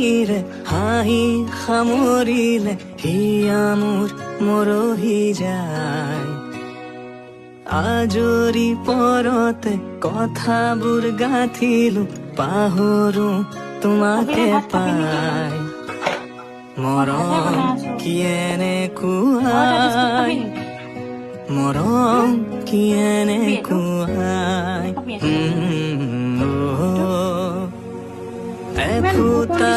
হাঁহিৰে হাঁহি সামৰিলে হিয়া মোৰ মৰহি যায় আজৰি পৰতে কথাবোৰ গাঁঠিলো পাহৰো তোমাকে পাই মৰম কি এনেকুৱাই মৰম কি এনেকুৱাই এফুটা